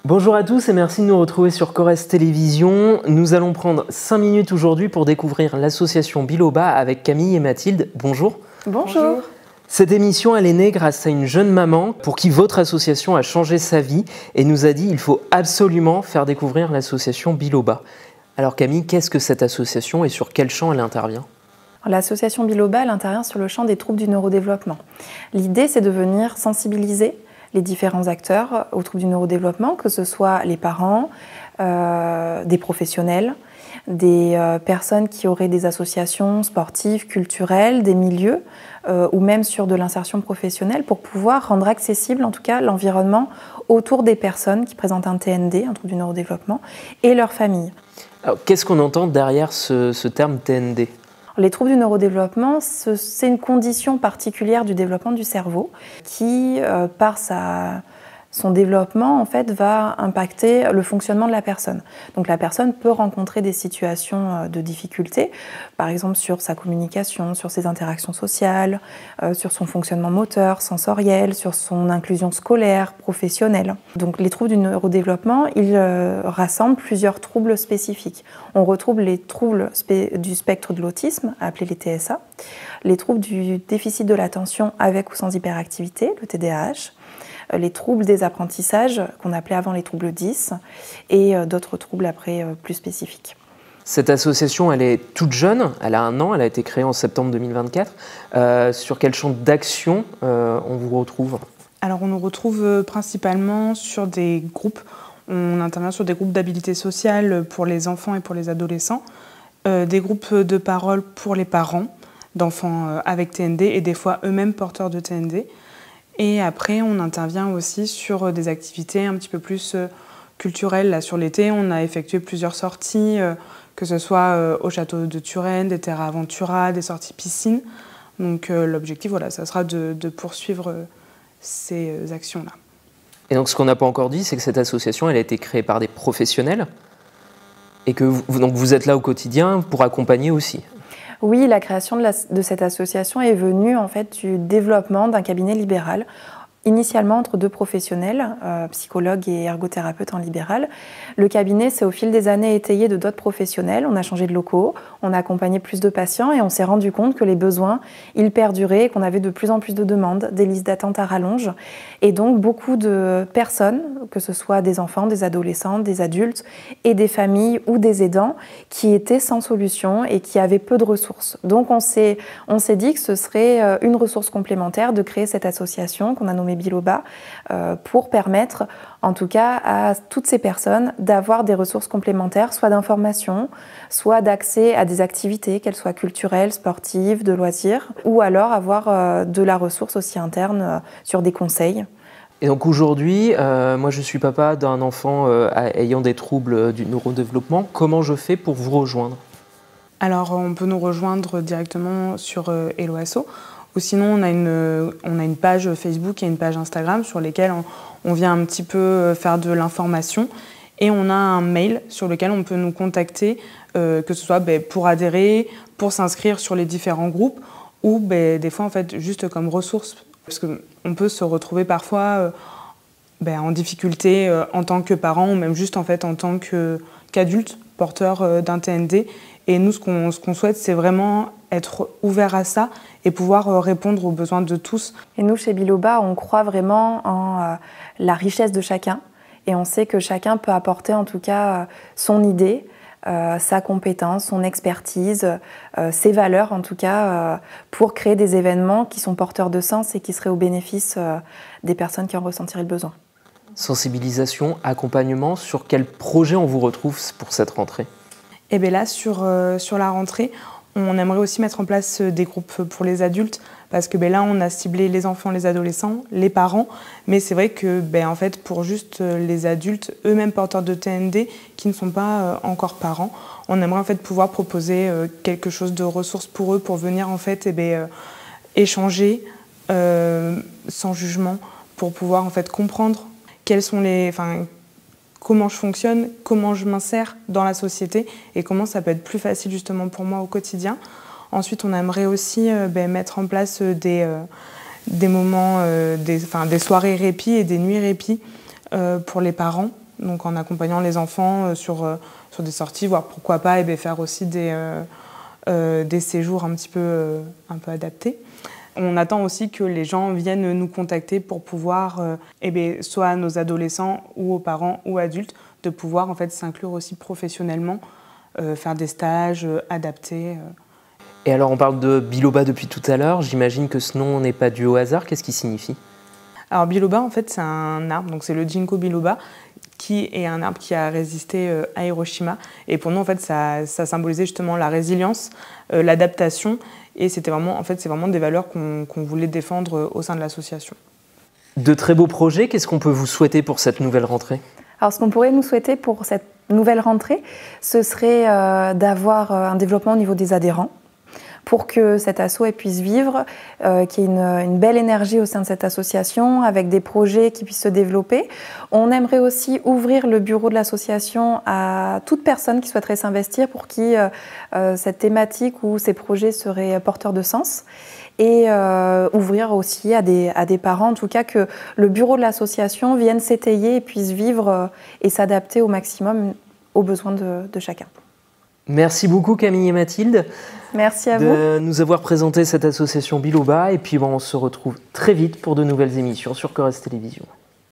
Bonjour à tous et merci de nous retrouver sur Corrèze Télévision. Nous allons prendre 5 minutes aujourd'hui pour découvrir l'association Biloba avec Camille et Mathilde. Bonjour. Bonjour. Cette émission, elle est née grâce à une jeune maman pour qui votre association a changé sa vie et nous a dit qu'il faut absolument faire découvrir l'association Biloba. Alors Camille, qu'est-ce que cette association et sur quel champ elle intervient ? L'association Biloba, elle intervient sur le champ des troubles du neurodéveloppement. L'idée, c'est de venir sensibiliser les différents acteurs aux troubles du neurodéveloppement, que ce soit les parents, des professionnels, des personnes qui auraient des associations sportives, culturelles, des milieux, ou même sur de l'insertion professionnelle, pour pouvoir rendre accessible en tout cas l'environnement autour des personnes qui présentent un TND, un trouble du neurodéveloppement, et leurs familles. Alors, qu'est-ce qu'on entend derrière ce terme TND ? Les troubles du neurodéveloppement, c'est une condition particulière du développement du cerveau qui, par son développement, en fait, va impacter le fonctionnement de la personne. Donc la personne peut rencontrer des situations de difficulté, par exemple sur sa communication, sur ses interactions sociales, sur son fonctionnement moteur, sensoriel, sur son inclusion scolaire, professionnelle. Donc les troubles du neurodéveloppement, ils rassemblent plusieurs troubles spécifiques. On retrouve les troubles du spectre de l'autisme, appelés les TSA, les troubles du déficit de l'attention avec ou sans hyperactivité, le TDAH, les troubles des apprentissages, qu'on appelait avant les troubles 10, et d'autres troubles après plus spécifiques. Cette association, elle est toute jeune, elle a 1 an, elle a été créée en septembre 2024. Sur quel champ d'action on vous retrouve ? Alors on nous retrouve principalement sur des groupes. On intervient sur des groupes d'habilité sociale pour les enfants et pour les adolescents, des groupes de parole pour les parents d'enfants avec TND et des fois eux-mêmes porteurs de TND. Et après, on intervient aussi sur des activités un petit peu plus culturelles. Là, sur l'été, on a effectué plusieurs sorties, que ce soit au château de Turenne, des Terra Aventura, des sorties piscine. Donc l'objectif, voilà, ça sera de poursuivre ces actions-là. Et donc ce qu'on n'a pas encore dit, c'est que cette association, elle a été créée par des professionnels et que vous êtes là au quotidien pour accompagner aussi. Oui, la création de cette association est venue en fait du développement d'un cabinet libéral, initialement entre 2 professionnels, psychologues et ergothérapeutes en libéral. Le cabinet s'est au fil des années étayé de d'autres professionnels, on a changé de locaux, on a accompagné plus de patients et on s'est rendu compte que les besoins, ils perduraient, qu'on avait de plus en plus de demandes, des listes d'attente à rallonge. Et donc beaucoup de personnes, que ce soit des enfants, des adolescents, des adultes et des familles ou des aidants qui étaient sans solution et qui avaient peu de ressources. Donc on s'est dit que ce serait une ressource complémentaire de créer cette association qu'on a nommée Biloba pour permettre en tout cas à toutes ces personnes d'avoir des ressources complémentaires, soit d'information, soit d'accès à des activités, qu'elles soient culturelles, sportives, de loisirs, ou alors avoir de la ressource aussi interne sur des conseils. Et donc aujourd'hui, moi je suis papa d'un enfant ayant des troubles du neurodéveloppement. Comment je fais pour vous rejoindre ? Alors on peut nous rejoindre directement sur Hello Asso. Ou sinon, on a une page Facebook et une page Instagram sur lesquelles on vient un petit peu faire de l'information. Et on a un mail sur lequel on peut nous contacter, que ce soit pour adhérer, pour s'inscrire sur les différents groupes, ou des fois, en fait, juste comme ressource. Parce qu'on peut se retrouver parfois en difficulté en tant que parent, ou même juste en fait, en tant qu'adulte porteur d'un TND. Et nous, ce qu'on souhaite, c'est vraiment être ouvert à ça et pouvoir répondre aux besoins de tous. Et nous, chez Biloba, on croit vraiment en la richesse de chacun. Et on sait que chacun peut apporter en tout cas son idée, sa compétence, son expertise, ses valeurs en tout cas, pour créer des événements qui sont porteurs de sens et qui seraient au bénéfice des personnes qui en ressentiraient le besoin. Sensibilisation, accompagnement, sur quel projet on vous retrouve pour cette rentrée ? Et bien là, sur la rentrée, on aimerait aussi mettre en place des groupes pour les adultes parce que là, on a ciblé les enfants, les adolescents, les parents. Mais c'est vrai que en fait, pour juste les adultes, eux-mêmes porteurs de TND, qui ne sont pas encore parents, on aimerait en fait pouvoir proposer quelque chose de ressources pour eux, pour venir en fait échanger sans jugement, pour pouvoir en fait comprendre quels sont comment je fonctionne, comment je m'insère dans la société et comment ça peut être plus facile justement pour moi au quotidien. Ensuite, on aimerait aussi mettre en place des moments, des soirées répit et des nuits répit pour les parents donc en accompagnant les enfants sur des sorties, voire pourquoi pas faire aussi des séjours un peu adaptés. On attend aussi que les gens viennent nous contacter pour pouvoir, soit à nos adolescents ou aux parents ou adultes, de pouvoir en fait s'inclure aussi professionnellement, faire des stages adaptés. Et alors on parle de biloba depuis tout à l'heure, j'imagine que ce nom n'est pas dû au hasard, qu'est-ce qu'il signifie? Alors biloba en fait c'est un arbre, donc c'est le ginkgo biloba, qui est un arbre qui a résisté à Hiroshima. Et pour nous en fait ça symbolisait justement la résilience, l'adaptation, et c'est vraiment des valeurs qu'on voulait défendre au sein de l'association. De très beaux projets, qu'est-ce qu'on peut vous souhaiter pour cette nouvelle rentrée? Alors ce qu'on pourrait nous souhaiter pour cette nouvelle rentrée, ce serait d'avoir un développement au niveau des adhérents, pour que cet asso puisse vivre, qu'il y ait une belle énergie au sein de cette association, avec des projets qui puissent se développer. On aimerait aussi ouvrir le bureau de l'association à toute personne qui souhaiterait s'investir, pour qui cette thématique ou ces projets seraient porteurs de sens. Et ouvrir aussi à des parents, en tout cas, que le bureau de l'association vienne s'étayer et puisse vivre et s'adapter au maximum aux besoins de chacun. Merci beaucoup Camille et Mathilde. Merci à vous. De nous avoir présenté cette association Biloba, et puis on se retrouve très vite pour de nouvelles émissions sur Corrèze Télévision.